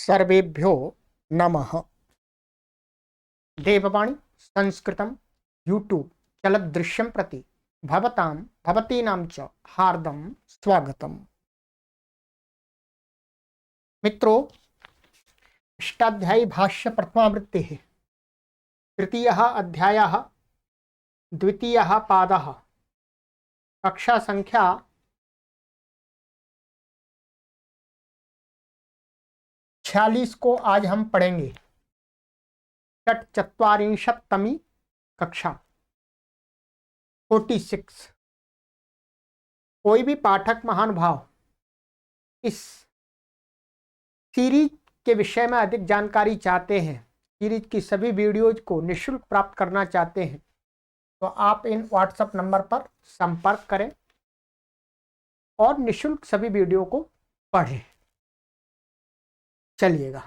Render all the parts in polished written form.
सर्वेभ्यो नमः। देववाणी संस्कृतं यूट्यूब चलदृश्यं प्रति भवतीनां च हार्दं स्वागतम्। मित्रों, अष्टाध्यायी भाष्य प्रथमावृत्तिः तृतीयः अध्यायः द्वितीयः पादः कक्षा संख्या 46 को आज हम पढ़ेंगे। षट्चत्वारिंशत्तमी कक्षा 46। कोई भी पाठक महानुभाव इस सीरीज के विषय में अधिक जानकारी चाहते हैं, सीरीज की सभी वीडियोज को निःशुल्क प्राप्त करना चाहते हैं, तो आप इन व्हाट्सएप नंबर पर संपर्क करें और निःशुल्क सभी वीडियो को पढ़ें। चलिएगा,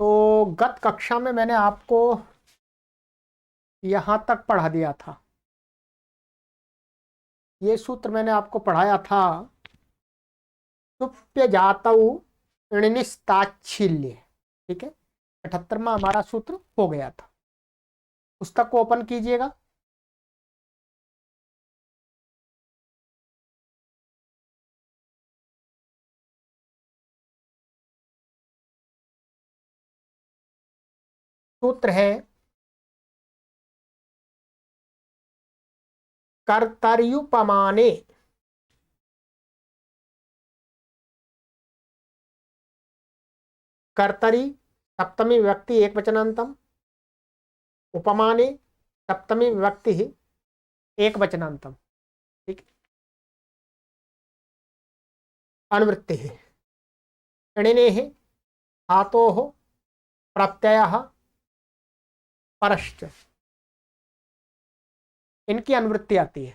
तो गत कक्षा में मैंने आपको यहाँ तक पढ़ा दिया था। ये सूत्र मैंने आपको पढ़ाया था, सुप्य जातौ ऋणनिस्ताच्छील्य। ठीक है, 78वां हमारा सूत्र हो गया था। पुस्तक को ओपन कीजिएगा। सूत्र है कर्तर्युपमाने कर्तरी सप्तमी विभक्ति एकवचनान्तम, उपमाने सप्तमी विभक्ति एकवचनान्तम। ठीक है, अनुवृत्तिः णिनेः धातोः प्रत्ययः परश्च, इनकी अनुवृत्ति आती है।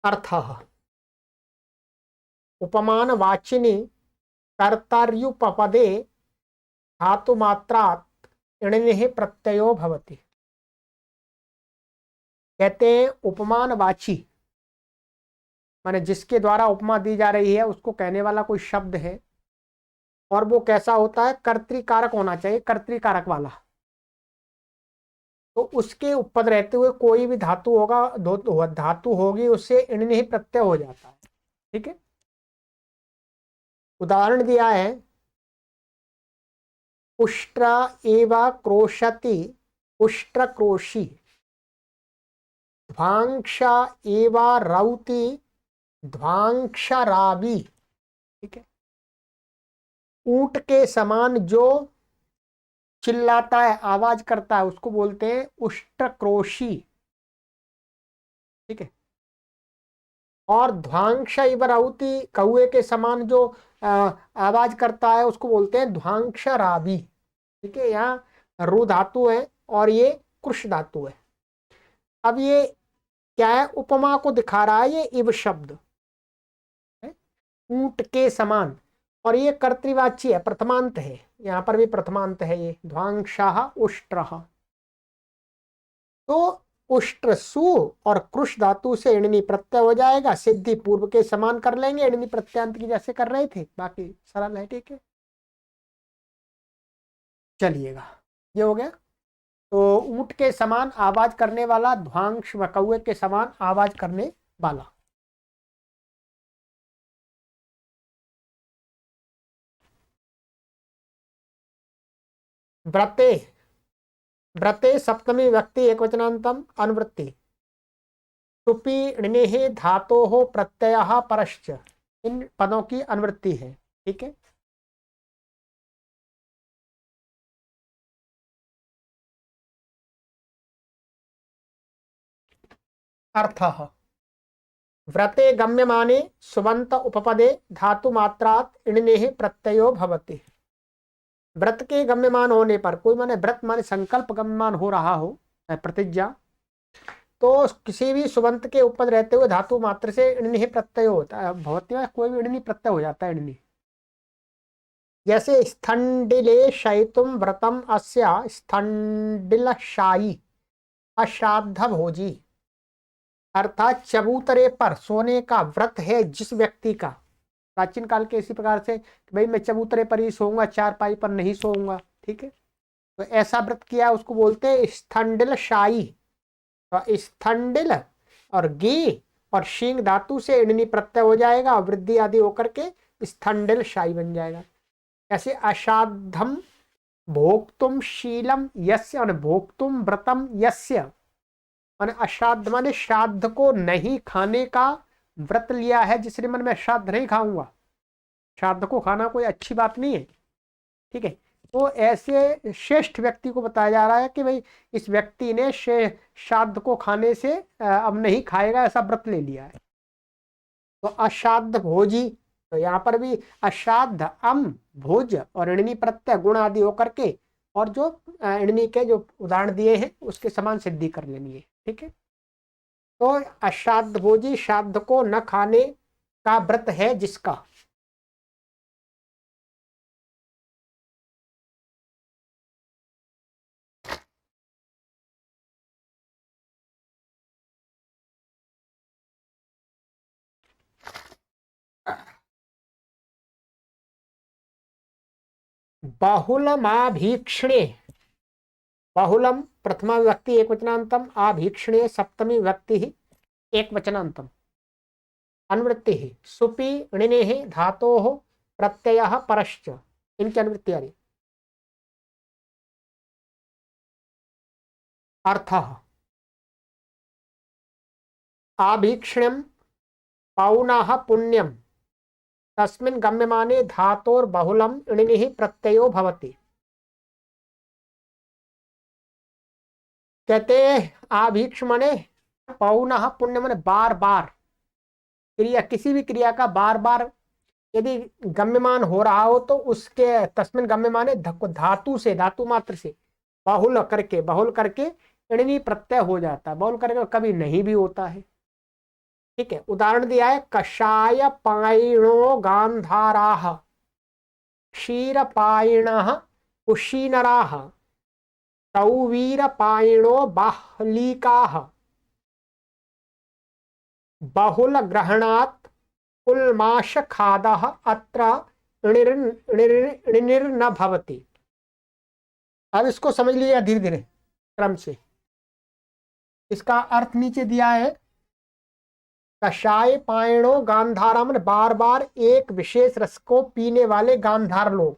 अर्थः उपमानवाचिनी कर्तर्युपपदे धातुमात्रात् णिनिः प्रत्ययो भवति। कहते हैं उपमानवाची माने जिसके द्वारा उपमा दी जा रही है उसको कहने वाला कोई शब्द है, और वो कैसा होता है, कर्तृकारक होना चाहिए, कर्तृकारक वाला। तो उसके उपपद रहते हुए कोई भी धातु होगा, धातु होगी, उससे णिनिः प्रत्यय हो जाता है। ठीक है, उदाहरण दिया है, उष्ट्र एव क्रोशति उष्ट्रक्रोशी, ध्वांक्षा एव रौति ध्वांक्षरावी। ठीक है, ऊंट के समान जो चिल्लाता है, आवाज करता है, उसको बोलते हैं उष्ट्रक्रोशी। ठीक है, और ध्वांक्ष इव रौति, कौए के समान जो आवाज करता है उसको बोलते हैं ध्वांक्षरावी। ठीक है, यहाँ रु धातु है और ये कृष धातु है। अब ये क्या है, उपमा को दिखा रहा है ये इव शब्द, ऊंट के समान, और ये कर्तृवाची है, प्रथमांत है, यहाँ पर भी प्रथमांत है ये, ध्वांक्षः उष्ट्रः। तो उष्ट्र सु और कृष धातु से णिनि प्रत्यय हो जाएगा, सिद्धि पूर्व के समान कर लेंगे, णिनि प्रत्यांत की जैसे कर रहे थे, बाकी सरल है। ठीक है, चलिएगा, ये हो गया। तो ऊंट के समान आवाज करने वाला, ध्वांक्ष व कौए के समान आवाज करने वाला। व्रते व्रते सप्तमी विभक्ति एकवचनान्तम, अनुवृत्ति टुपी णिनेः धातोः प्रत्ययः परश्च, इन पदों की अनुवृत्ति है। ठीक है, अर्थः व्रते गम्यमाने सुबन्त उपपदे धातु मात्रात् णिनेः प्रत्ययो भवति। व्रत के गम्यमान होने पर, कोई माने व्रत माने संकल्प गम्यमान हो रहा हो, प्रतिज्ञा, तो किसी भी सुबंत के उपपद रहते हुए धातु मात्र से णिनिः प्रत्यय होता है, भवति में कोई भी णिनिः प्रत्यय हो जाता है, णिनिः। जैसे स्थंडिले शयितुम व्रतम अस्या स्थंडिलशायी अश्राद्ध भोजी, अर्थात चबूतरे पर सोने का व्रत है जिस व्यक्ति का, प्राचीन काल के इसी प्रकार से कि भाई मैं चबूतरे पर ही सोऊंगा, चारपाई पर नहीं सोऊंगा, ठीक है। तो ऐसा व्रत किया उसको बोलते हैं स्थंडिल शाही। तो स्थंडिल और गी और शींग धातु से इणनी प्रत्यय हो जाएगा और वृद्धि आदि होकर के स्थंडिल शाही बन जाएगा। ऐसे असाधम भोक्तुम शीलम यस्य, और भोक्तुम व्रतम यस्य, और अश्राद्ध माने श्राद्ध को नहीं खाने का व्रत लिया है जिसने मन में श्राद्ध नहीं खाऊंगा। श्राद्ध को खाना कोई अच्छी बात नहीं है, ठीक है। तो ऐसे श्रेष्ठ व्यक्ति को बताया जा रहा है कि भाई इस व्यक्ति ने श्राद्ध को खाने से अब नहीं खाएगा, ऐसा व्रत ले लिया है। तो अश्राद्ध भोजी, तो यहाँ पर भी अश्राद्ध अम भोज और इणनी प्रत्यय गुण आदि होकर के, और जो इणनी के जो उदाहरण दिए हैं उसके समान सिद्धि कर लेनी है, ठीक है। तो अश्राद्ध भोजी श्राद्ध को न खाने का व्रत है जिसका। बहुलमाभीक्षणे, बहुलम प्रथमा विभक्ति एक वचनांतम, आभीक्षणे सप्तमी विभक्ति एक वचनांतम, अनुवृत्ति सुपी णिने धातो प्रत्यय परश्च, इनकी अनुवृत्ति आ रही। अर्थ आभीक्षण्यम पौनः पुण्यम तस्मिन् गम्यमाने धातोर बहुलम णिनिः प्रत्ययो भवति। कहते आभीक्ष मने पौनः पुण्य मने बार बार क्रिया, किसी भी क्रिया का बार बार यदि गम्यमान हो रहा हो तो उसके तस्मिन् गम्यमाने धातु से, धातु मात्र से बहुल करके णिनि प्रत्यय हो जाता है। बहुल करके कभी नहीं भी होता है, ठीक है। उदाहरण दिया है कषाय पायिणो गांधाराः, क्षीर पायिणः कुशीनराः, तौवीर पायिणो बाह्लीकाः, बहुल ग्रहणात् कुल्माश खादः अत्र णिर्न भवति। अब इसको समझ लीजिए धीरे धीरे क्रम से। इसका अर्थ नीचे दिया है कषाय पायिणो गांधारा मन बार बार एक विशेष रस को पीने वाले गांधार लोग,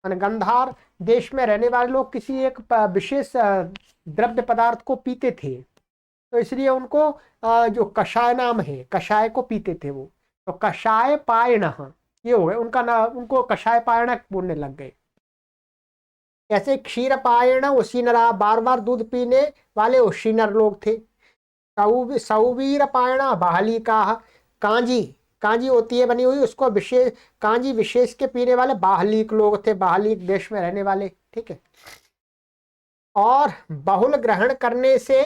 गांधार देश में रहने वाले लोग किसी एक विशेष द्रव्य पदार्थ को पीते थे, तो इसलिए उनको जो कषाय नाम है, कषाय को पीते थे वो, तो कषाय पायण ये हो गए उनका नाम, उनको कषाय पायण बोलने लग गए। ऐसे क्षीर पायण उशीनरा, बार बार दूध पीने वाले उशीनर लोग थे। सौवीर पायणा बाहलिका, कांजी, कांजी होती है बनी हुई, उसको विशेष कांजी विशेष के पीने वाले बाहलिक लोग थे, बाहलिक देश में रहने वाले, ठीक है। और बहुल ग्रहण करने से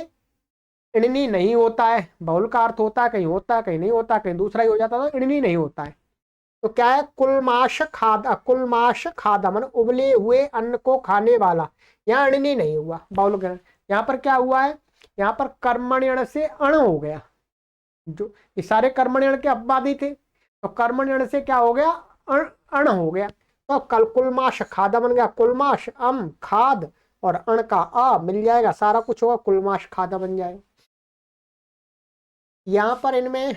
णिनि नहीं होता है। बहुल का अर्थ होता है कहीं होता है कहीं नहीं होता, कहीं दूसरा ही हो जाता है, तो णिनि नहीं होता है। तो क्या है कुलमाश खादा, कुलमाश खादा मन उबले हुए अन्न को खाने वाला, यहाँ णिनि नहीं हुआ बहुल ग्रहण। यहाँ पर क्या हुआ है, यहाँ पर कर्मण्यण से अण हो गया, जो ये सारे कर्मण्यण के अपवादी थे, तो कर्मण्यण से क्या हो गया अण हो गया। तो कल कुलमाश खादा बन गया, कुलमाश अम खाद और अण का अ मिल जाएगा, सारा कुछ होगा कुलमाश खादा बन जाएगा। यहाँ पर इनमें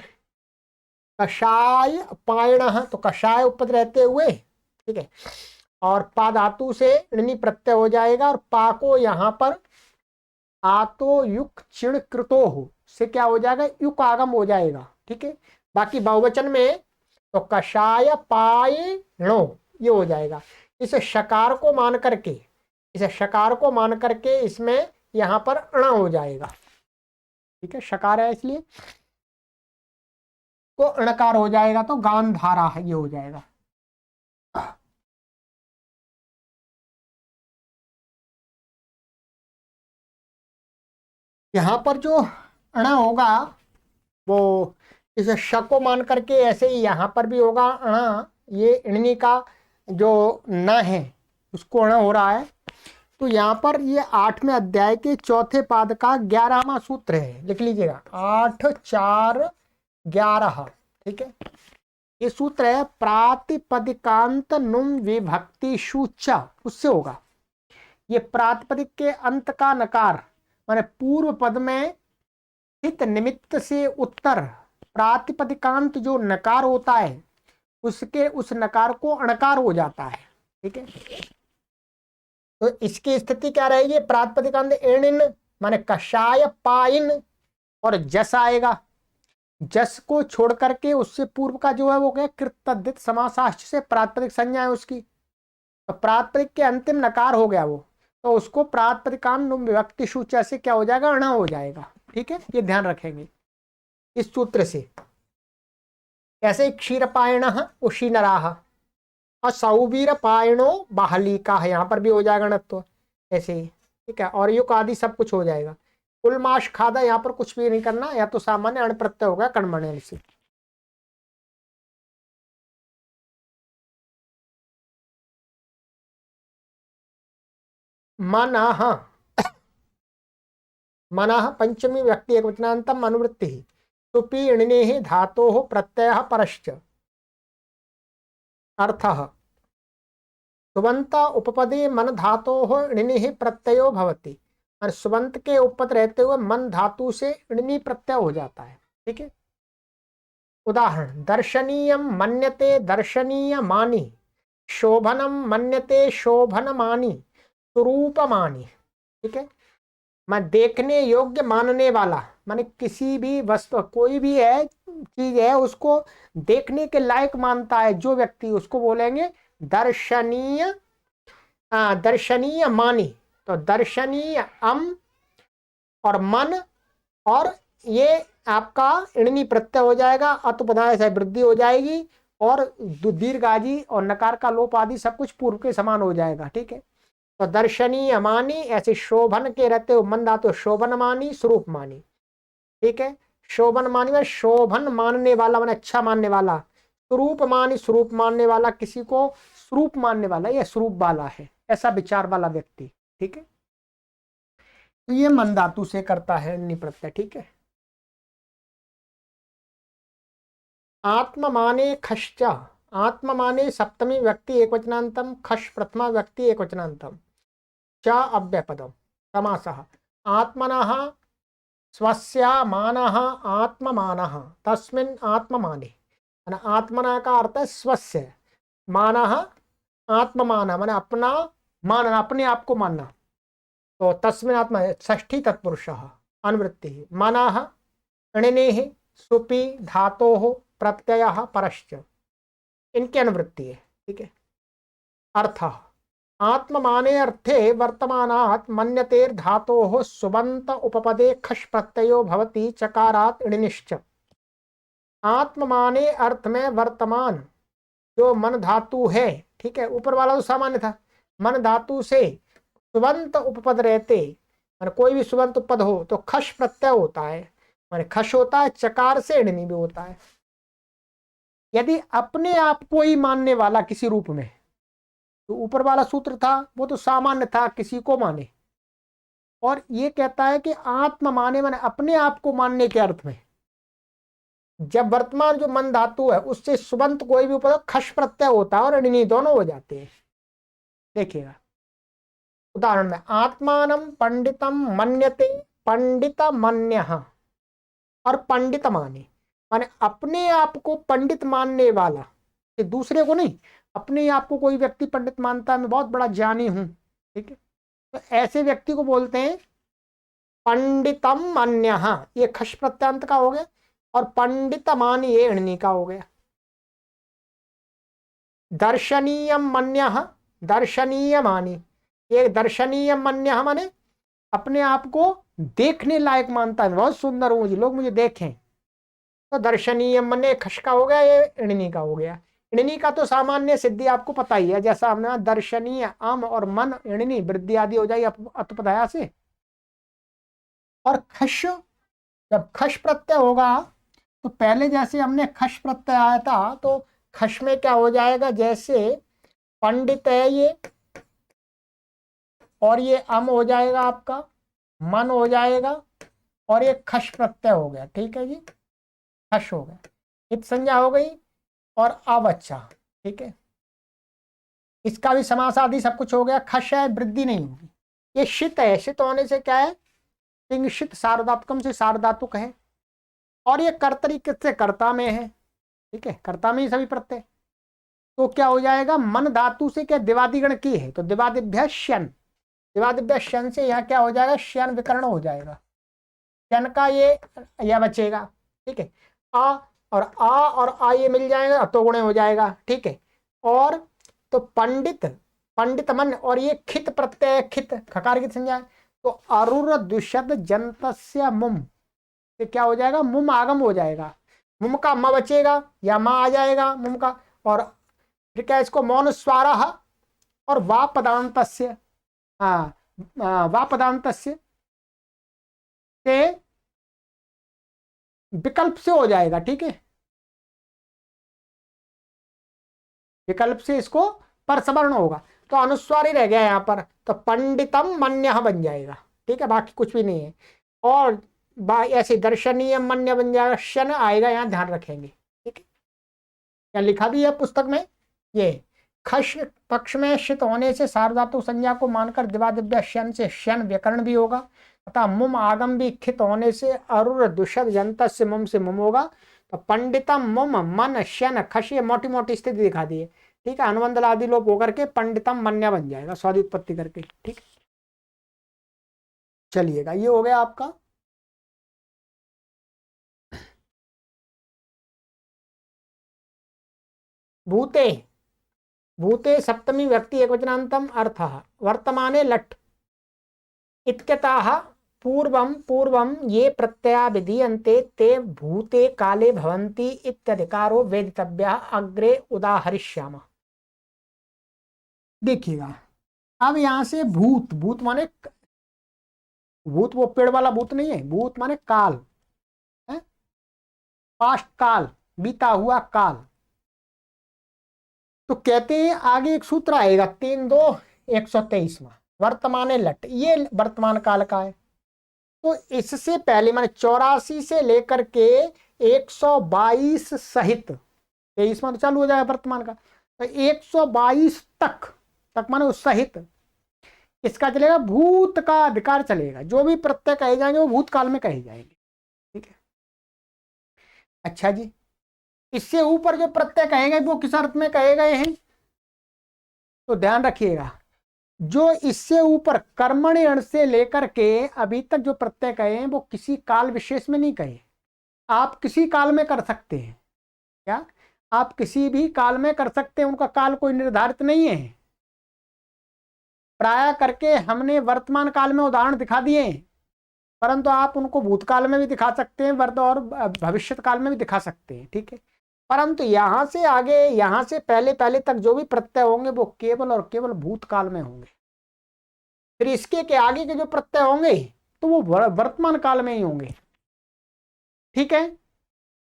कषाय पायण, तो कषाय उपद रहते हुए, ठीक है, और पा धातु से णिनि प्रत्यय हो जाएगा, और पा को यहाँ पर आतो युक चिण कृतो हो से क्या हो जाएगा युक आगम हो जाएगा, ठीक है। बाकी बहुवचन में तो कषाय पायणो ये हो जाएगा। इस शकार को मान करके, इसे शकार को मान करके इसमें यहाँ पर अण हो जाएगा, ठीक है, शकार है इसलिए तो अणकार हो जाएगा, तो गांधारा है ये हो जाएगा। यहाँ पर जो अण होगा वो इस श को मान करके ऐसे ही यहाँ पर भी होगा अण, ये णिनि का जो न है उसको अण हो रहा है। तो यहाँ पर ये 8वें अध्याय के चौथे पाद का 11वां सूत्र है, लिख लीजिएगा 8 4 11, ठीक है। ये सूत्र है प्रातिपदिकांत नुम विभक्ति सूचा, उससे होगा। ये प्रातिपदिक के अंत का नकार माने पूर्व पद में हित निमित्त से उत्तर प्रातिपदिकांत जो नकार होता है उसके उस नकार को अणकार हो जाता है। ठीक है, तो इसकी स्थिति क्या रहेगी? प्रातिपदिकांत एणिन माने कषाय पाइन और जस आएगा। जस को छोड़ करके उससे पूर्व का जो है वो क्या कृत तद्धित समासाश्च से प्रातिपदिक संज्ञा है उसकी, तो प्रातिपदिक के अंतिम नकार हो गया वो, तो उसको प्रातिपदिकांत नुम विभक्ति सूचा से क्या हो जाएगा? अणा हो जाएगा। ठीक है, ये ध्यान रखेंगे इस सूत्र से। ऐसे क्षीरपायण उशीनराह और सौवीर पायणो बाहलिका है, यहाँ पर भी हो जाएगा णत्व ऐसे ही। ठीक है, और युक आदि सब कुछ हो जाएगा। कुलमाश खादा, यहाँ पर कुछ भी नहीं करना, या तो सामान्य अण प्रत्यय होगा कर्मण्य से। मनः, मनः पंचमी व्यक्ति एकवचनान्तम अनुवृत्ति सुपी इणिनेः धातोः प्रत्ययः परश्च। अर्थः सुबंत उपपदे मन धातोः इणिनिः प्रत्ययो भवति, और सुबंत के उपपद रहते हुए मन धातु से इणिनी प्रत्यय हो जाता है। ठीक है, उदाहरण दर्शनीयम मन्यते दर्शनीयमानि, शोभनम मन्यते शोभनमानि, स्वरूपमानि। ठीक है, मैं देखने योग्य मानने वाला माने किसी भी वस्तु कोई भी है चीज है उसको देखने के लायक मानता है जो व्यक्ति, उसको बोलेंगे दर्शनीय। दर्शनीय मानी, तो दर्शनीय अम और मन, और ये आपका इणनी प्रत्यय हो जाएगा, अतुपधाय से वृद्धि हो जाएगी, और दीर्घाजी और नकार का लोप आदि सब कुछ पूर्व के समान हो जाएगा। ठीक है, तो दर्शनीय मानी, ऐसे शोभन के रहते हो मन धातु शोभन मानी स्वरूप मानी। ठीक है, शोभन मानी में शोभन मानने वाला माने अच्छा मानने वाला, स्वरूप मानी स्वरूप मानने वाला, किसी को स्वरूप मानने वाला, यह स्वरूप वाला है, ऐसा विचार वाला व्यक्ति। ठीक है, तो ये मन धातु से करता है निप्रत्यय। ठीक है, आत्म माने खश्च, आत्म माने सप्तमी व्यक्ति एकवचनांतम, खश प्रथमा व्यक्ति एकवचनांतम, च अव्यपदम समासः आत्मनः स्वस्यामानः आत्ममानः तस्मिन् आत्ममाने। आत्मना का अर्थ है स्वस्य, मानः आत्ममानः माने अपना मानना, अपने आप को मानना, तो तस्मिन् आत्मा षष्ठी तत्पुरुषः अनुवृत्ति मनः इणिनेः सुपि धातोः प्रत्ययः परश्च, इनकी अनुवृत्ति है। ठीक है, अर्थः आत्ममाने अर्थे वर्तमानात् मन्यतेर धातोः सुबंत उपपदे खश प्रत्ययो भवति चकारात् इणिनिश्च। आत्ममाने अर्थ में वर्तमान जो मन धातु है, ठीक है, ऊपर वाला तो सामान्य था, मन धातु से सुबंत उपपद रहते, कोई भी सुबंत उपपद हो तो खश प्रत्यय होता है, माने खश होता है, चकार से इणनी भी होता है। यदि अपने आप को ही मानने वाला किसी रूप में, तो ऊपर वाला सूत्र था वो तो सामान्य था किसी को माने, और ये कहता है कि आत्म माने माने अपने आप को मानने के अर्थ में, जब वर्तमान जो मन धातु है उससे सुबंत कोई भी उपपद खश प्रत्यय होता है और इणनी दोनों हो जाते हैं। देखिएगा उदाहरण में आत्मानम पंडितम मन्यते पंडित मन्यः, और पंडित माने अपने आप को पंडित मानने वाला, ये दूसरे को नहीं, अपने आप को कोई व्यक्ति पंडित मानता है, मैं बहुत बड़ा ज्ञानी हूं। ठीक है, तो ऐसे व्यक्ति को बोलते हैं पंडितम मन्यः, ये खश प्रत्यांत का हो गया, और पंडित मानी ये इणनी का हो गया। दर्शनीयम मन्यः दर्शनीय मानी, ये दर्शनीय मन्यः माने अपने आप को देखने लायक मानता है, बहुत सुंदर हूं, लोग मुझे देखें, तो दर्शनीय मन्य खश का हो गया, ये इणनी का हो गया। इणनी का तो सामान्य सिद्धि आपको पता ही है, जैसा हमने दर्शनीय अम और मन इणनी वृद्धि आदि हो जाएगी अतुपधाया से। और खश, जब खश प्रत्यय होगा तो पहले जैसे हमने खश प्रत्यय आया था तो खश में क्या हो जाएगा, जैसे पंडित है ये, और ये अम हो जाएगा आपका, मन हो जाएगा, और ये खश प्रत्यय हो गया। ठीक है जी, खश हो गया, इत संज्ञा हो गई, और अवच्छा, ठीक है। इसका भी समास आदि सब कुछ हो गया। खश है, वृद्धि नहीं होगी। ये शित है, शित होने से क्या है, तिंगशित सार्वधातुकम से सार्वधातुक है। और ये कर्तरी किससे, कर्ता में है, ठीक है, कर्ता में ही सभी प्रत्यय। तो क्या हो जाएगा, मन धातु से क्या दिवादिगण की है, तो दिवादिभ्य शन, दिवादिभ्य शन से यहाँ क्या हो जाएगा, शन विकर्ण हो जाएगा। शन का ये यह बचेगा, ठीक है। आ और आ ये मिल जाएगा, अतोगुणे हो जाएगा, ठीक है। और तो पंडित, पंडित मन, और ये खित प्रत्यय, खित खकार की संज्ञा है। तो अरुर द्विशद जंतस्य मुम से क्या हो जाएगा, मुम आगम हो जाएगा। मुम का म बचेगा, या मा आ जाएगा मुम का। और फिर क्या, इसको मौन स्वारा और वा पदांतस्य, हाँ वा पदांतस्य के विकल्प से हो जाएगा, ठीक है। विकल्प से इसको परसवर्ण होगा, तो अनुस्वार ही रह गया यहाँ पर। तो पंडितम मन्य बन जाएगा, ठीक है, बाकी कुछ भी नहीं है। और ऐसे दर्शनीय मन्य बन जाएगा, शन आएगा, यहाँ ध्यान रखेंगे, ठीक है। क्या लिखा भी है पुस्तक में, ये खश पक्ष में शित होने से सार्वधातु संज्ञा को मानकर दिवादिव्य शन से शन व्याकरण भी होगा। अतः मुम आगम भी खित होने से अरुर दुषद जंत से मुम होगा। तो पंडितम मुम मन शन खश, ये मोटी मोटी स्थिति दिखा दी है, ठीक है। अनुबंध आदि लोप होकर के पंडितम मन्य बन जाएगा, स्वादि उत्पत्ति करके, ठीक। चलिएगा, ये हो गया आपका। भूते, भूते सप्तमी व्यक्ति एकवचनान्तम अर्थः वर्तमाने लट् इत्यतः पूर्वं पूर्वं ये प्रत्यया विधीयन्ते ते भूते काले भवन्ति इत्यधिकारो वेदितव्यः अग्रे उदाहरिष्यामः। देखिएगा, अब यहां से भूत, भूत माने भूत वो पेड़ वाला भूत नहीं है, भूत माने काल है, पास्ट काल, बीता हुआ काल। तो कहते हैं आगे एक सूत्र आएगा 3-2-123 वर्तमाने लट, ये वर्तमान काल का है। तो इससे पहले माने 84 से लेकर के 122 सहित, 23 तो चालू हो जाएगा वर्तमान का, तो 122 तक माने उस सहित इसका चलेगा, भूत का अधिकार चलेगा। जो भी प्रत्यय कहे जाएंगे वो भूतकाल में कहे जाएंगे, ठीक है। अच्छा जी, इससे ऊपर जो प्रत्यय कहे गए वो किस अर्थ में कहे गए हैं, तो ध्यान रखिएगा। जो इससे ऊपर कर्मण्य अण से लेकर के अभी तक जो प्रत्यय कहे हैं वो किसी काल विशेष में नहीं कहे। आप किसी काल में कर सकते हैं, क्या आप किसी भी काल में कर सकते हैं, उनका काल कोई निर्धारित नहीं है। प्राय करके हमने वर्तमान काल में उदाहरण दिखा दिए हैं, परंतु आप उनको भूतकाल में भी दिखा सकते हैं, वर्त और भविष्य काल में भी दिखा सकते हैं, ठीक है। परंतु यहां से आगे, यहां से पहले पहले तक जो भी प्रत्यय होंगे वो केवल और केवल भूतकाल में होंगे। फिर इसके के आगे के जो प्रत्यय होंगे तो वो वर्तमान काल में ही होंगे, ठीक है,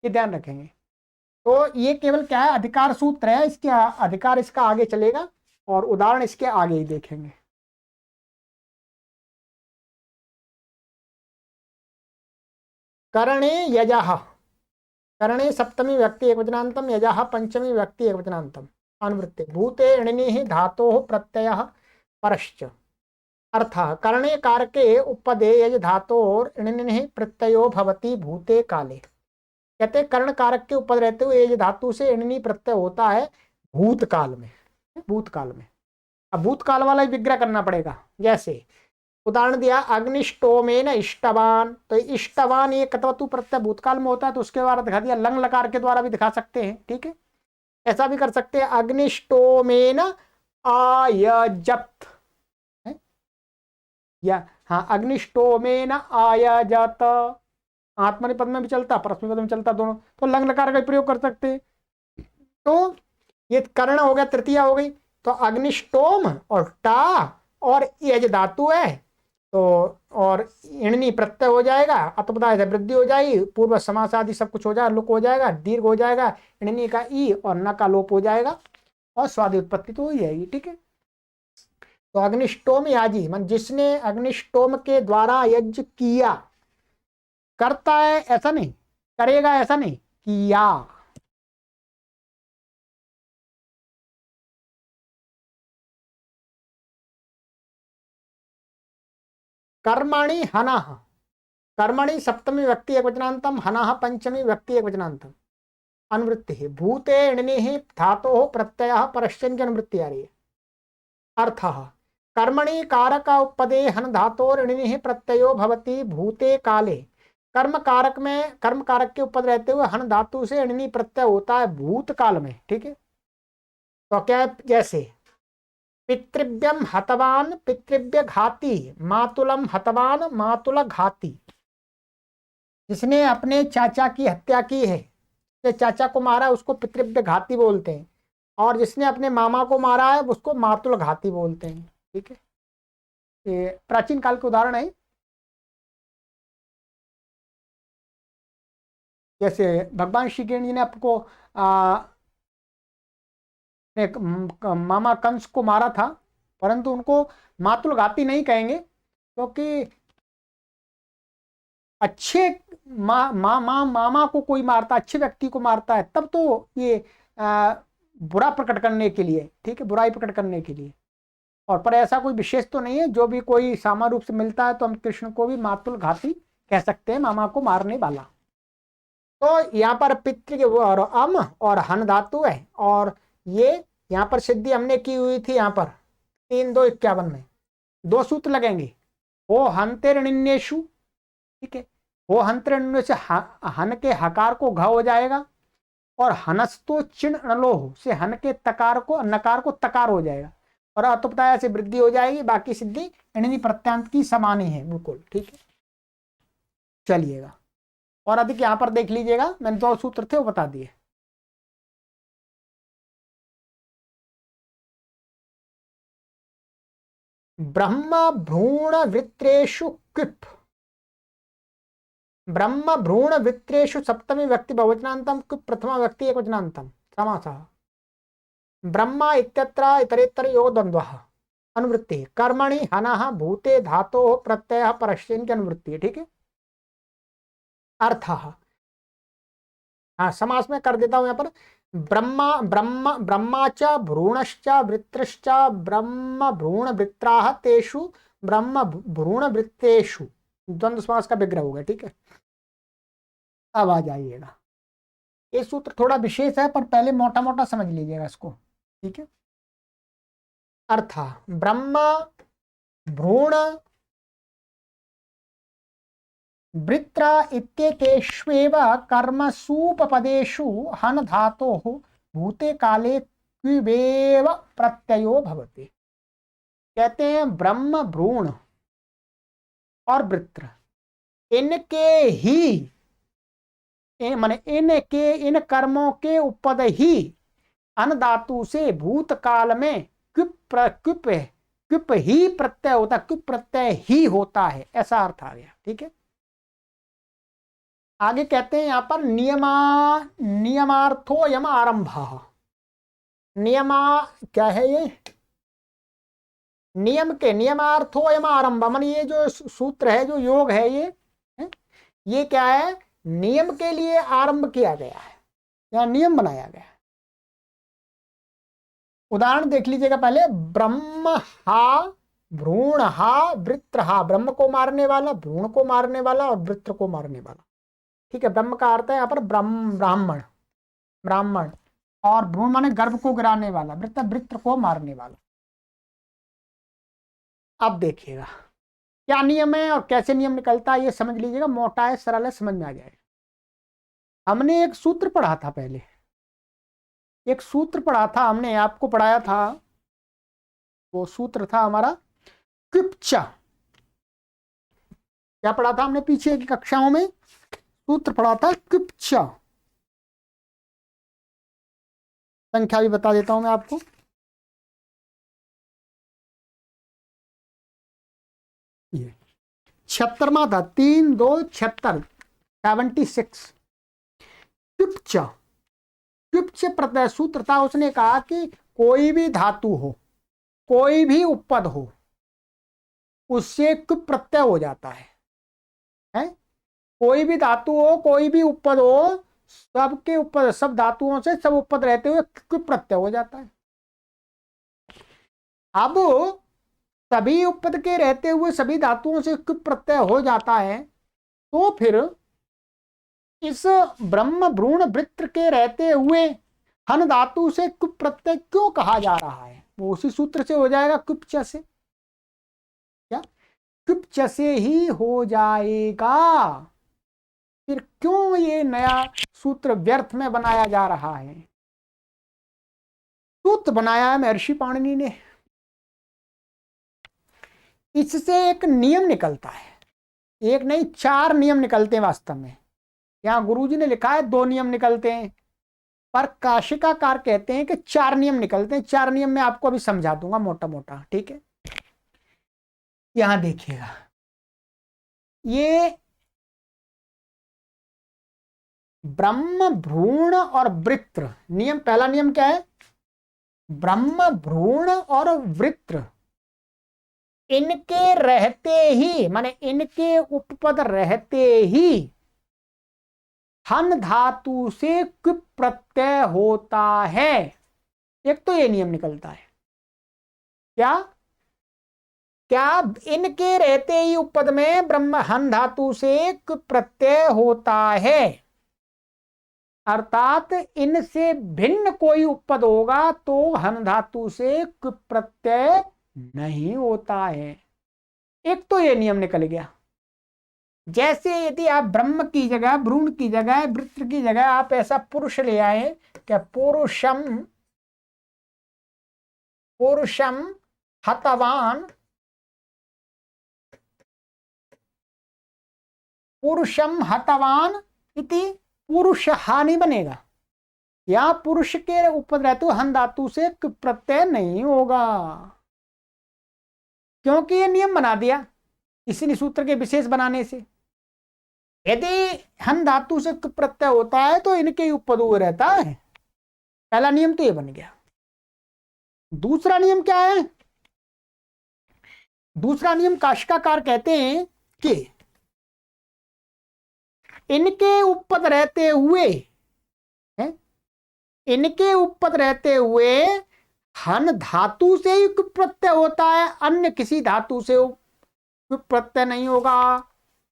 ये ध्यान रखेंगे। तो ये केवल क्या है, अधिकार सूत्र है, इसके अधिकार इसका आगे चलेगा और उदाहरण इसके आगे ही देखेंगे। करणे यजः, करणे सप्तमी व्यक्ति एकवचनान्तम, यजः पंचमी व्यक्ति एकवचनान्तम। अनुवृत्ति भूते णिनिः धातोः प्रत्ययः परश्च। अर्थः करणे कारके उपपदे यज धातोर णिनिः प्रत्ययो भवति भूते काले। कहते कर्ण कारक के उपपद रहते हुए यज धातु से णिनि प्रत्यय होता है भूतकाल में, भूतकाल में। अब भूतकाल वाला ही विग्रह करना पड़ेगा। जैसे उदाहरण दिया अग्निष्टोमेन इष्टवान, तो इष्टवान ये कतवतु प्रत्यय भूतकाल में होता है, तो उसके द्वारा दिखा दिया। लंग लकार के द्वारा भी दिखा सकते हैं, ठीक है। ऐसा भी कर सकते हैं अग्निष्टोमेन आयजत, या हाँ अग्निष्टोमेन आयजत, आत्मनेपद में भी चलता, परस्मै पद में चलता, दोनों। तो लंग लकार का प्रयोग कर सकते हैं। तो ये कर्ण हो गया, तृतीया हो गई। तो अग्निष्टोम और टा और यज धातु है, तो और इणनी प्रत्यय हो जाएगा, अतपदा से वृद्धि हो जाएगी, पूर्व समास आदि सब कुछ हो जाएगा, लुक हो जाएगा, दीर्घ हो जाएगा, इणनी का ई और न का लोप हो जाएगा और स्वादि उत्पत्ति तो हो जाएगी, ठीक है। तो अग्निष्टोम याजी मन जिसने अग्निष्टोम के द्वारा यज्ञ किया, करता है ऐसा नहीं, करेगा ऐसा नहीं, किया, कर्मणि हनः, कर्मणि सप्तमी व्यक्ति एकवचनान्तम, हनः पंचमी व्यक्ति एकवचनान्तम। अनुवृत्ति भूते इणिः धातोः प्रत्ययः परश्चन की अनुवृत्ति आ रही है। अर्थः कर्मणि कारक उपपदे हन धातोरिणिः प्रत्ययो भवति भूते काले। कर्म कारक में, कर्म कारक के उपपद रहते हुए हन धातु से इणिः प्रत्यय होता है भूतकाल में। ठीक है, तो क्या है, जैसे पितृभ्यम हतवान पितृभ्य घाती, मातुलम हतवान मातुल घाती। जिसने अपने चाचा की हत्या की है, चाचा को मारा उसको पितृभ्य घाती बोलते हैं, और जिसने अपने मामा को मारा है उसको मातुल घाती बोलते हैं। ठीक है, ये प्राचीन काल के उदाहरण है। जैसे भगवान श्री कृष्ण जी ने आपको मामा कंस को मारा था, परंतु उनको मातुल घाती नहीं कहेंगे, क्योंकि अच्छे मामा को कोई मारता, अच्छे व्यक्ति को मारता है, तब तो ये बुरा प्रकट करने के लिए, ठीक है, बुराई प्रकट करने के लिए। और पर ऐसा कोई विशेष तो नहीं है, जो भी कोई सामान्य रूप से मिलता है तो हम कृष्ण को भी मातुल घाती कह सकते हैं, मामा को मारने वाला। तो यहाँ पर पितृ और अम और हन धातु है, और ये यहाँ पर सिद्धि हमने की हुई थी, यहाँ पर 3-2-51 में 2 सूत्र लगेंगे। हो हंतेर्निन्येषु, ठीक है, हो हंतेर्निन्य से हन के हकार को घ हो जाएगा, और हनस्तो चिन्ह से हन के तकार को, नकार को तकार हो जाएगा, और अतुपताया से वृद्धि हो जाएगी। बाकी सिद्धि इणिनी प्रत्यांत की समान ही है बिल्कुल। ठीक है, चलिएगा और अधिक यहां पर देख लीजिएगा, मैंने 2 सूत्र थे वो बता दिए। ब्रह्म भ्रूण वृत्रेषु क्विप, ब्रह्म भ्रूण वृत्रेषु सप्तमी व्यक्ति बहुवचनान्तम क्विप प्रथमा व्यक्ति एकवचनान्तम समासः। ब्रह्मा इत्यत्र इतरेतर योग द्वंद्वः। अनुवृत्ति कर्मणि हनः भूते धातोः प्रत्ययः परश्चन की अनुवृत्ति है। ठीक है, अर्थः, हाँ समास में कर देता हूं यहाँ पर। ब्रह्मा ब्रह्म ब्रह्मा च भ्रूणश्च वृत्रश्च ब्रह्म भ्रूण वृत्राः तेषु ब्रह्म भ्रूण वृत्तेषु, द्वंद्व समास का विग्रह हो गया। ठीक है, अब आ जाइएगा, ये सूत्र थोड़ा विशेष है, पर पहले मोटा मोटा समझ लीजिएगा इसको। ठीक है, अर्थ ब्रह्म भ्रूण वृत्र इत्येतेष्वेव कर्मसूपपदेषु हन धातोः भूते काले क्विवेव प्रत्ययो भवति। कहते हैं ब्रह्म भ्रूण और वृत्र, इनके ही माने इनके इन कर्मों के उपद ही अन धातु से भूतकाल में क्विप ही प्रत्यय होता, क्विप प्रत्यय ही होता है, ऐसा अर्थ आ गया। ठीक है, आगे कहते हैं यहां पर नियमार्थो यम आरंभ। नियमा क्या है ये, नियम के नियमार्थो यम आरंभ, मन ये जो सूत्र है, जो योग है, ये क्या है, नियम के लिए आरंभ किया गया है, या नियम बनाया गया है। उदाहरण देख लीजिएगा पहले, ब्रह्म हा भ्रूण हा वृत्र हा, ब्रह्म को मारने वाला, भ्रूण को मारने वाला और वृत्र को मारने वाला। ठीक है, ब्रह्म का अर्थ है यहाँ पर ब्राह्मण, ब्राह्मण, और भ्रूण माने गर्भ को गिराने वाला, वृत्र वृत्र को मारने वाला। अब देखिएगा क्या नियम है और कैसे नियम निकलता है, ये समझ लीजिएगा, मोटा है सरल है, समझ में आ जाएगा। हमने एक सूत्र पढ़ा था पहले, एक सूत्र पढ़ा था हमने, आपको पढ़ाया था, वो सूत्र था हमारा क्विप्चा। क्या पढ़ा था हमने पीछे की कक्षाओं में, सूत्र पढ़ा था क्विप्चा। संख्या भी बता देता हूं मैं आपको, ये 76वां था, 3 2 76 76। क्विप्चा, क्विप्च प्रत्यय सूत्र था। उसने कहा कि कोई भी धातु हो, कोई भी उपपद हो, उससे क्विप प्रत्यय हो जाता है। कोई भी धातु हो, कोई भी उपपद हो, सबके उपपद, सब धातुओं से सब उपपद रहते हुए क्विप प्रत्यय हो जाता है। अब सभी उपपद के रहते हुए सभी धातुओं से क्विप प्रत्यय हो जाता है, तो फिर इस ब्रह्म भ्रूण वृत्र के रहते हुए हन धातु से क्विप प्रत्यय क्यों कहा जा रहा है? वो उसी सूत्र से हो जाएगा, क्विपच से। क्या क्विपच से ही हो जाएगा? फिर क्यों ये नया सूत्र व्यर्थ में बनाया जा रहा है? सूत्र बनाया है महर्षि पाणिनि ने। इससे एक नियम निकलता है, एक नहीं 4 नियम निकलते हैं वास्तव में। यहां गुरुजी ने लिखा है 2 नियम निकलते हैं, पर काशिकाकार कहते हैं कि 4 नियम निकलते हैं। 4 नियम मैं आपको अभी समझा दूंगा मोटा मोटा, ठीक है। यहां देखिएगा, ये ब्रह्म भ्रूण और वृत्र नियम, पहला नियम क्या है? ब्रह्म भ्रूण और वृत्र इनके रहते ही, माने इनके उपपद रहते ही हन धातु से क्विप प्रत्यय होता है। एक तो ये नियम निकलता है। क्या क्या इनके रहते ही उपपद में ब्रह्म हन धातु से क्विप प्रत्यय होता है, अर्थात इनसे भिन्न कोई उपपद होगा तो हन धातु से क्विप प्रत्यय नहीं होता है। एक तो ये नियम निकल गया। जैसे यदि आप ब्रह्म की जगह, भ्रूण की जगह, वृत्र की जगह आप ऐसा पुरुष ले आए, क्या पुरुषम पुरुषम हतवान, पुरुषम हतवान इति पुरुष हानि बनेगा। या पुरुष के उपपद रहते हुए हन धातु से प्रत्यय नहीं होगा, क्योंकि ये नियम बना दिया इसी सूत्र के विशेष बनाने से। यदि हन धातु से प्रत्यय होता है तो इनके उपपद हुए रहता है। पहला नियम तो ये बन गया। दूसरा नियम क्या है? दूसरा नियम काशिकाकार कहते हैं कि इनके उपपद रहते हुए, इनके उपपद रहते हुए हन धातु से ही प्रत्यय होता है, अन्य किसी धातु से प्रत्यय नहीं होगा।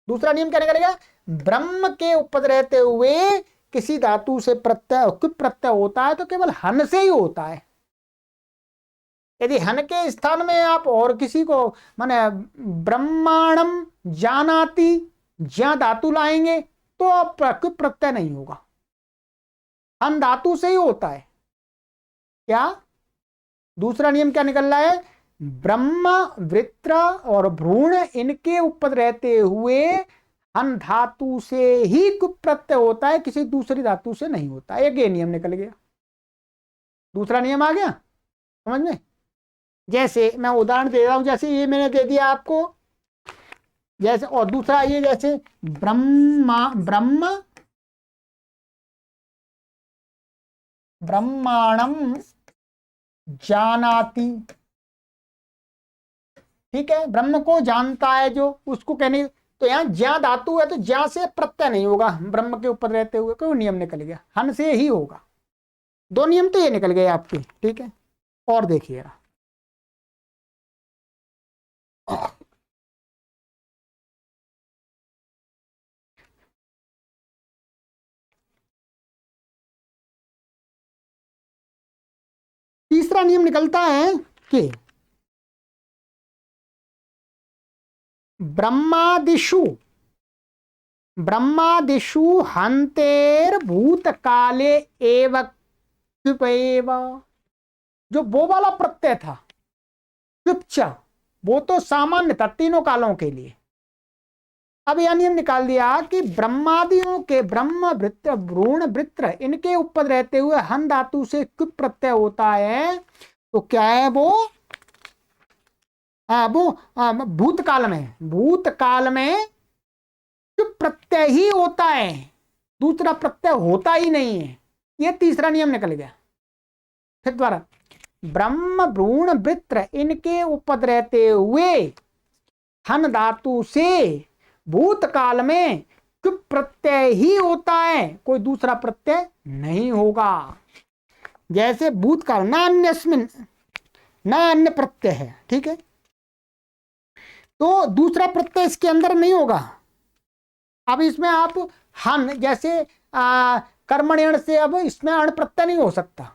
दूसरा नियम क्या निकलेगा? ब्रह्म के उपपद रहते हुए किसी धातु से प्रत्यय होता है तो केवल हन से ही होता है। यदि हन के स्थान में आप और किसी को, माने ब्रह्मांडम जानाति ज्या धातु लाएंगे तो प्रत्यय नहीं होगा, हन धातु से ही होता है। क्या दूसरा नियम क्या निकल रहा है? ब्रह्म वृत्र और भ्रूण इनके उपपद रहते हुए हन धातु से ही प्रत्यय होता है, किसी दूसरी धातु से नहीं होता। एक ये नियम निकल गया, दूसरा नियम आ गया समझ में। जैसे मैं उदाहरण दे रहा हूं, जैसे ये मैंने दे दिया आपको, जैसे, और दूसरा ये जैसे ब्रह्मांडम जानाति, ठीक है, ब्रह्म को जानता है जो, उसको कहने, तो यहां ज्या धातु है तो ज्या से प्रत्यय नहीं होगा, ब्रह्म के ऊपर रहते हुए कोई नियम निकल गया, हन से ही होगा। 2 नियम तो ये निकल गए आपके, ठीक है। और देखिएगा, तीसरा नियम निकलता है कि ब्रह्मादिषु हंतेर भूतकाले एव क्विपेव, जो वो वाला प्रत्यय था क्विपच, वो तो सामान्य था तीनों कालों के लिए। अब यह नियम निकाल दिया कि ब्रह्मादियों के, ब्रह्म वृत्र भ्रूण वृत्र इनके उपपद रहते हुए हन धातु से क्विप प्रत्यय होता है, तो क्या है वो? भूतकाल में क्विप प्रत्यय ही होता है, दूसरा प्रत्यय होता ही नहीं है। ये तीसरा नियम निकल गया। फिर द्वारा, ब्रह्म भ्रूण वृत्र इनके उपपद रहते हुए हन धातु से भूतकाल में क्विप प्रत्यय ही होता है, कोई दूसरा प्रत्यय नहीं होगा। जैसे भूतकाल न अन्य प्रत्यय है, ठीक है, तो दूसरा प्रत्यय इसके अंदर नहीं होगा। अब इसमें आप हन जैसे कर्मण्यण से अब इसमें अण प्रत्यय नहीं हो सकता,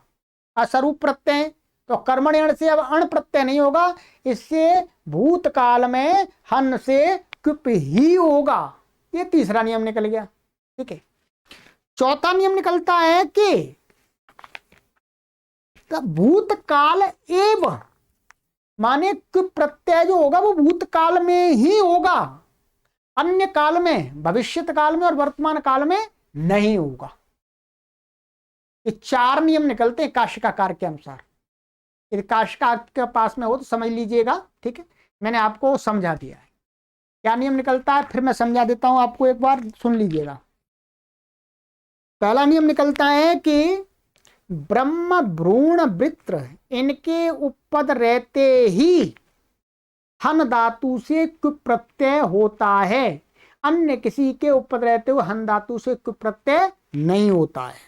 असरूप प्रत्यय है, तो कर्मण्यण से अब अण प्रत्यय नहीं होगा, इससे भूतकाल में हन से कुप ही होगा। ये तीसरा नियम निकल गया। ठीक है, चौथा नियम निकलता है कि भूतकाल एव माने कुप प्रत्यय जो होगा वो भूतकाल में ही होगा, अन्य काल में, भविष्यत काल में और वर्तमान काल में नहीं होगा। ये चार नियम निकलते हैं काशिकाकार के अनुसार। यदि काशिका के पास में हो तो समझ लीजिएगा। ठीक है, मैंने आपको समझा दिया है क्या नियम निकलता है, फिर मैं समझा देता हूं आपको, एक बार सुन लीजिएगा। पहला नियम निकलता है कि ब्रह्म भ्रूण वृत्र इनके उपपद रहते ही हन धातु से कुप प्रत्यय होता है, अन्य किसी के उपपद रहते हुए हन धातु से कुप प्रत्यय नहीं होता है।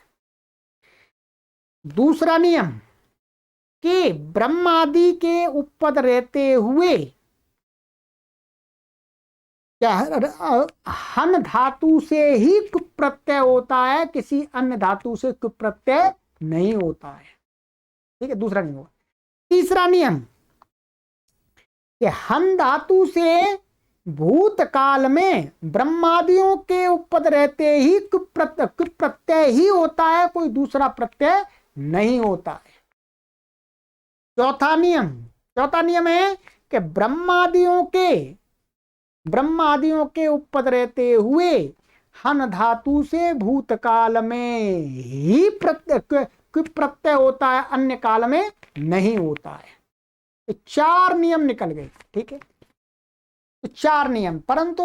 दूसरा नियम कि ब्रह्म आदि के उपपद रहते हुए हन धातु से ही कुप प्रत्यय होता है, किसी अन्य धातु से कुप प्रत्यय नहीं होता है। ठीक है, दूसरा नियम। तीसरा नियम कि हन धातु से भूतकाल में ब्रह्मादियों के उपपद रहते ही कुप प्रत्यय ही होता है, कोई दूसरा प्रत्यय नहीं होता है। चौथा नियम है कि ब्रह्मादियों के उपपद रहते हुए हन धातु से भूतकाल में ही प्रत्यय होता है, अन्य काल में नहीं होता है। तो चार नियम निकल गए। ठीक है, तो चार नियम, परंतु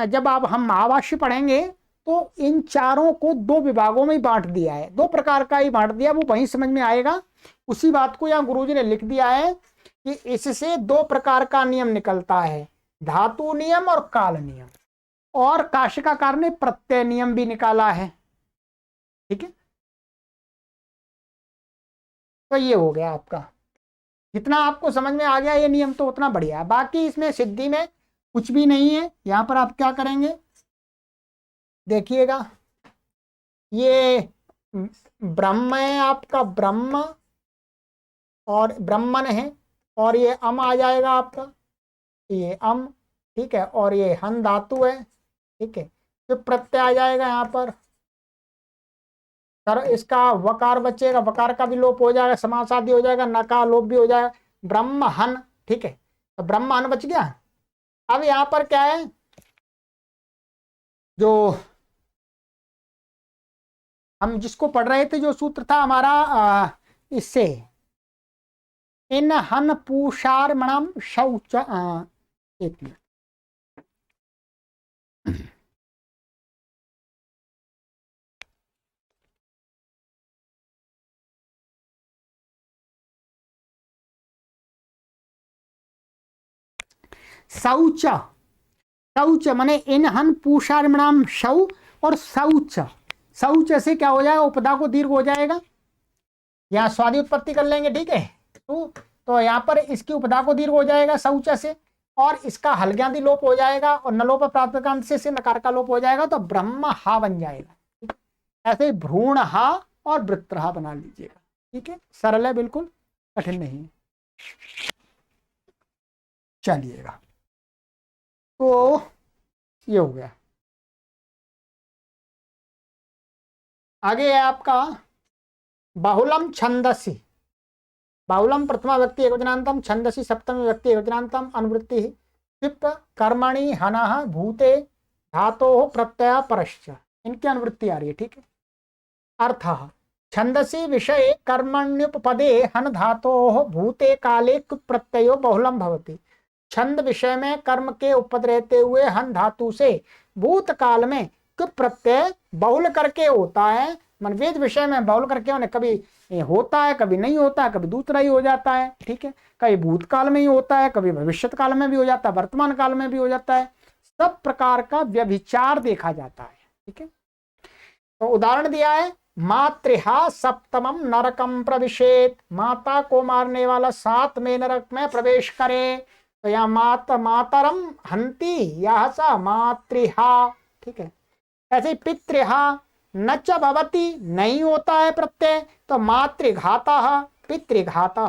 जब आप हम महाभाष्य पढ़ेंगे तो इन चारों को दो विभागों में ही बांट दिया है, दो प्रकार का ही बांट दिया, वो वहीं समझ में आएगा। उसी बात को यहाँ गुरुजी ने लिख दिया है कि इससे दो प्रकार का नियम निकलता है, धातु नियम और काल नियम, और काशिकाकार ने प्रत्यय नियम भी निकाला है। ठीक है, तो ये हो गया आपका, जितना आपको समझ में आ गया ये नियम तो उतना बढ़िया है। बाकी इसमें सिद्धि में कुछ भी नहीं है। यहां पर आप क्या करेंगे देखिएगा, ये ब्रह्म है आपका, ब्रह्म और ब्रह्मन है, और ये अम आ जाएगा आपका, ये अम। ठीक है, और ये हन धातु है। ठीक है, तो प्रत्यय आ जाएगा यहाँ पर, सर इसका वकार बचेगा, वकार का भी लोप हो जाएगा, समास आदि हो जाएगा, नका लोप भी हो जाएगा, ब्रह्म हन। ठीक है, तो ब्रह्म हन बच गया। अब यहाँ पर क्या है, जो हम जिसको पढ़ रहे थे, जो सूत्र था हमारा इससे इन हन पूषार मणम शौच, एक मिनट, शौच, शौच माने इन हन पूषार्मणाम शौ, और शौच, शौच से क्या हो जाएगा, उपदा को दीर्घ हो जाएगा, यहाँ स्वादि उत्पत्ति कर लेंगे। ठीक है, तो यहाँ पर इसकी उपदा को दीर्घ हो जाएगा शौच से, और इसका हलग्यादि लोप हो जाएगा, और नलोप प्राप्त से नकार का लोप हो जाएगा, तो ब्रह्म हा बन जाएगा। ऐसे भ्रूण हा और वृत्र हा बना लीजिएगा। ठीक है, सरल है, बिल्कुल कठिन नहीं है। चलिएगा, तो ये हो गया। आगे है आपका बाहुलम छंदसी, बाहुलम प्रथमा व्यक्ति एकवचनांतम, छंदसी सप्तमी व्यक्ति एकवचनांतम, अनुवृत्ति क्षिप्त कर्मणि हनः भूते धातो प्रत्यय परश्च, इनकी अनुवृत्ति आ रही है। ठीक है, अर्थः छंदसी विषय कर्मण्युपपदे हन धातो भूते काले कुप प्रत्ययो बहुलम भवति। छंद विषय में कर्म के उपपद रहते हुए हन धातु से भूतकाल में कुप प्रत्यय बहुल करके होता है। मन वेद विषय में बहुल करके होने, कभी होता है, कभी नहीं होता है, कभी दूसरा ही हो जाता है। ठीक है, कभी भूतकाल में ही होता है, कभी भविष्यत काल में भी हो जाता है, वर्तमान काल में भी हो जाता है, सब प्रकार का व्यभिचार देखा जाता है। ठीक है, तो उदाहरण दिया है, मातृहा सप्तमम नरकम प्रविशेत, माता को मारने वाला 7वें नरक में प्रवेश करे। तो यहाँ मातरम हंती, यह सा मातृहा, ठीक है। ऐसे ही पितृहा न च भवति, नहीं होता है प्रत्यय, तो मातृघाता पितृघाता,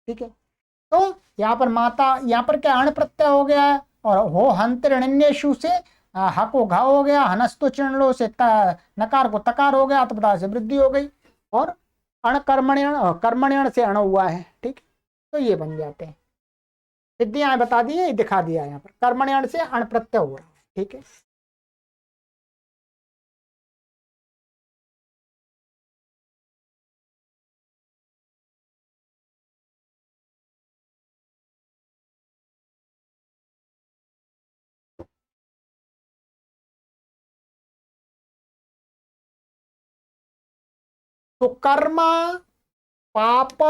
ठीक है। तो यहाँ पर माता, यहाँ पर क्या अण प्रत्यय हो गया है, और हो हंत ऋण्येषु से ह को घ हो गया, हनस्तु चिणलो से नकार को तकार हो गया, अतपदा से वृद्धि हो गई, और अण कर्मण्यण से अण हुआ है, ठीक। तो ये बन जाते हैं सिद्धियां, बता दी है, दिखा दिया है यहाँ पर कर्मण्यण से अण प्रत्यय हो रहा है, ठीक है। तो कर्म पाप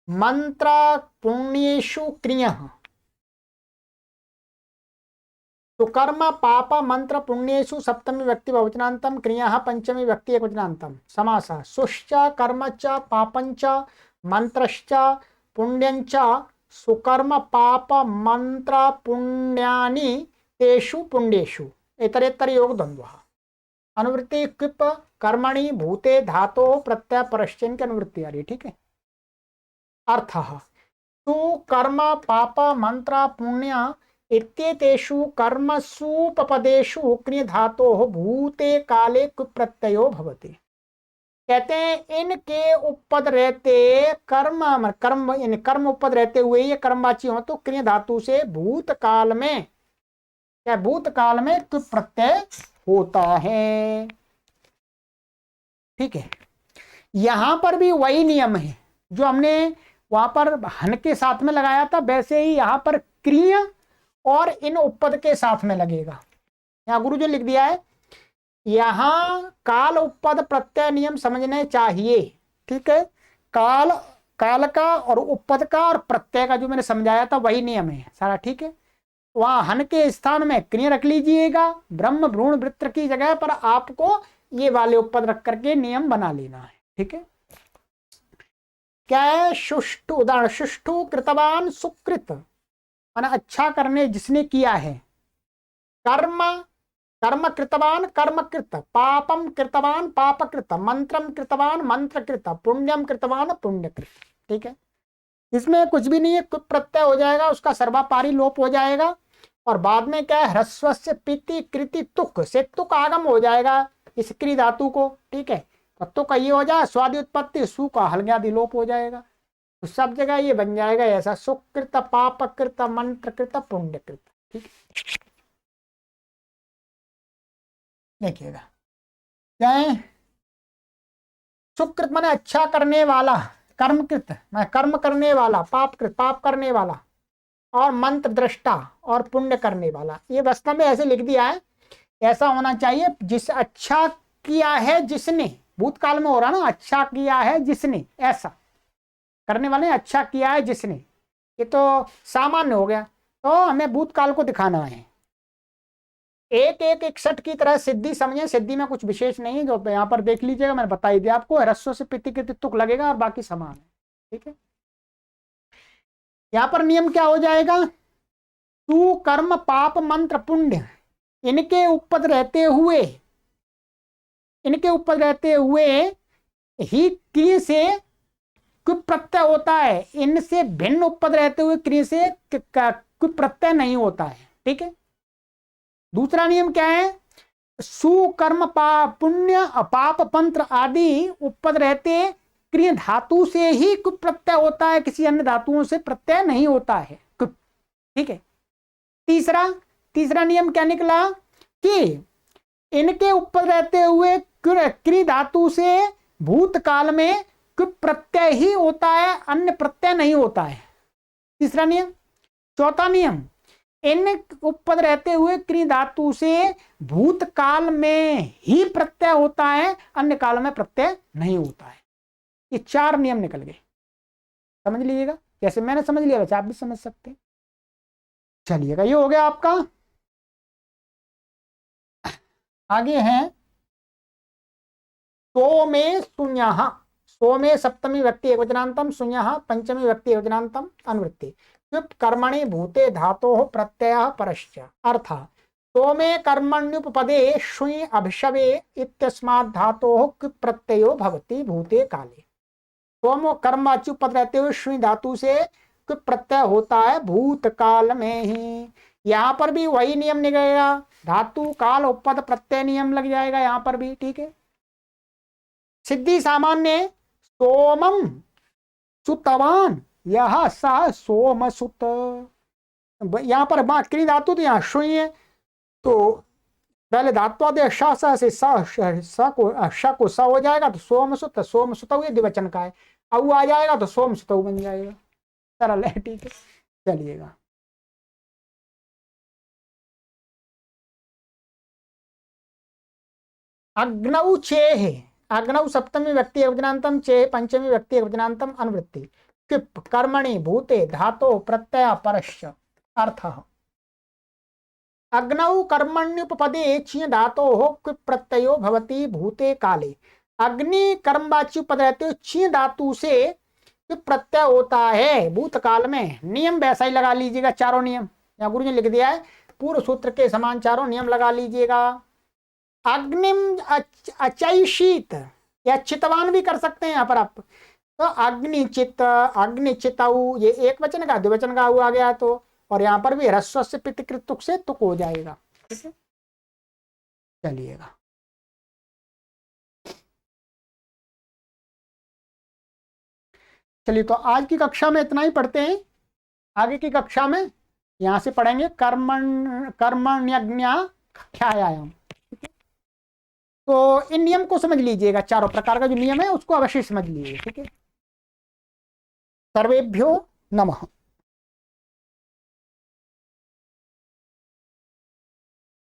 मंत्र पुण्येषु क्रिय, तो कर्म पाप मंत्र पुण्येषु सप्तमी व्यक्ति बहुवचनांतम, क्रिया पंचमी व्यक्ति एकवचनांतम, समास सुश्च कर्म च पापंच मंत्रश्च पुण्यंच, सुकर्म पाप मंत्र पुण्यानि तेषु पुण्येषु, इतरेतर योग द्वंद्व, अनुवृत्ति क्विप कर्मणि भूते धातो प्रत्यय परश्चन की अनुवृत्ति आ रही है, ठीक है। अर्थ तु कर्म पाप मंत्र पुण्य इत्येतेषु कर्मसूपपदेषु क्रिय धातोः भूते काले कुप्रत्ययो भवति। कहते हैं इनके उपपद रहते कर्म कर्म यानी कर्म उपपद रहते हुए ये कर्मवाची हो तो क्रिय धातु से भूतकाल में, क्या भूतकाल में कुप्रत्यय होता है, ठीक है। यहां पर भी वही नियम है जो हमने वहां पर हन के साथ में लगाया था, वैसे ही यहां पर क्रिय और इन उपपद के साथ में लगेगा। यहाँ गुरु जो लिख दिया है, यहां काल उपपद प्रत्यय नियम समझने चाहिए, ठीक है। काल, काल का और उपपद का और प्रत्यय का जो मैंने समझाया था वही नियम है सारा, ठीक है। वहां हन के स्थान में क्रिय रख लीजिएगा, ब्रह्म भ्रूण वृत्र की जगह पर आपको ये वाले उपपद रख करके नियम बना लेना है, ठीक है। क्या है, सुष्ठु, उदाहरण सुष्ठु कृतवान सुकृत, माना अच्छा करने जिसने किया है, कर्म कर्म कृतवान कर्मकृत, पापम कृतवान पापकृत, मंत्रम कृतवान मंत्रकृत, पुण्यम कृतवान पुण्यकृत, ठीक है। इसमें कुछ भी नहीं है, कुछ प्रत्यय हो जाएगा, उसका सर्वापारी लोप हो जाएगा, और बाद में क्या है, ह्रस्व से पिति कृति तुक से तुक आगम हो जाएगा इस क्री धातु को, ठीक है। तो तुक ये हो जाए स्वादि उत्पत्ति, सु का हल्ग्यादि लोप हो जाएगा, तो सब जगह ये बन जाएगा ऐसा, सुकृत पापकृत मंत्रकृत पुण्यकृत, ठीक है। देखिएगा क्या है, सुकृत माने अच्छा करने वाला, कर्मकृत माने कर्म करने वाला, पापकृत पाप करने वाला, और मंत्र दृष्टा और पुण्य करने वाला। ये वास्तव में ऐसे लिख दिया है, ऐसा होना चाहिए जिस अच्छा किया है जिसने, भूतकाल में हो रहा ना, अच्छा किया है जिसने, ऐसा करने वाले अच्छा किया है जिसने, ये तो सामान्य हो गया, तो हमें भूतकाल को दिखाना है। एक एक 61 की तरह सिद्धि समझे, सिद्धि में कुछ विशेष नहीं है, जो यहाँ पर देख लीजिएगा, मैंने बता ही दिया आपको, रस्सों से पिति के तुक लगेगा और बाकी समान है, ठीक है। यहाँ पर नियम क्या हो जाएगा, तू कर्म पाप मंत्र पुण्य, इनके उपपद रहते हुए, इनके उपपद रहते हुए ही क्रिय से कुछ प्रत्यय होता है, इनसे भिन्न उपपद रहते हुए क्रिय से कुछ प्रत्यय नहीं होता है, ठीक है। दूसरा नियम क्या है, सुकर्म पुण्य पाप पंत्र आदि उपपद रहते क्रिय धातु से ही कुछ प्रत्यय होता है, किसी अन्य धातुओं से प्रत्यय नहीं होता है, ठीक है। तीसरा नियम क्या निकला कि इनके उपपद रहते हुए क्रि धातु से भूतकाल में कुछ प्रत्यय ही होता है, अन्य प्रत्यय नहीं होता है, तीसरा नियम। चौथा नियम, इन उपपद रहते हुए क्रि धातु से भूतकाल में ही प्रत्यय होता है, अन्य काल में प्रत्यय नहीं होता है। ये 4 नियम निकल गए, समझ लीजिएगा, जैसे मैंने समझ लिया वैसे आप भी समझ सकते हैं। चलिएगा, ये हो गया आपका। आगे है तो में शून्य, सोमे सप्तमी व्यक्ति एकवचनान्तम सुयः पंचमी व्यक्ति एकवचनान्तम अनुवृत्ति। कर्मणि भूते धातोः प्रत्ययः परश्च। अर्थः सोमे कर्मण्युपपदे शुञ् अभिषवे इत्यस्मात् धातोः क्विप् प्रत्ययो भवति भूते काले। सोमो कर्मवाची पद रहते हुए शुञ् धातु से क्विप् प्रत्यय होता है भूतकाल में ही। यहाँ पर भी वही नियम निकलेगा, धातु काल उपपद प्रत्यय नियम लग जाएगा यहाँ पर भी। ठीक है, सिद्धि सामान्य सोमम सुतवान यह सह सोम सुत। यहाँ पर क्री धातु तो यहाँ शुञ् है, तो पहले धात्वादय श से स को स हो जाएगा तो सोम सुत हुए द्विवचन का है। औ आ जाएगा तो सोम सुत बन जाएगा। सरल है। ठीक है, चलिएगा। अग्नौ चेह, अग्नौ सप्तमी व्यक्ति एकवचनान्तम चेह पंचमी व्यक्ति एकवचनान्तम अनुवृत्ति। क्विप कर्मणि भूते धातो प्रत्यय परश्च। अर्थः अग्नौ कर्मण्युपपदे छि धातोः क्विप प्रत्ययो भवति भूते काले। अग्नि कर्मवाची पद रहते हुए छि धातु से क्विप प्रत्यय होता है भूतकाल में। नियम वैसा ही लगा लीजिएगा, चारों नियम यहाँ गुरु ने लिख दिया है, पूर्व सूत्र के समान चारों नियम लगा लीजिएगा। अग्निम अचैषित या चितवान भी कर सकते हैं यहाँ पर आप। तो अग्निचित अग्निचितऊ ये एक वचन का द्विवचन का हुआ गया तो, और यहाँ पर भी ह्रस्व से पितृकृत तुक से तुक हो जाएगा। ठीक है, चलिएगा। चलिए, तो आज की कक्षा में इतना ही पढ़ते हैं। आगे की कक्षा में यहाँ से पढ़ेंगे कर्मण्यज्ञाख्यायाम। तो इन नियम को समझ लीजिएगा, चारों प्रकार का जो नियम है उसको अवश्य समझ लीजिए। ठीक है, सर्वेभ्यो नमः।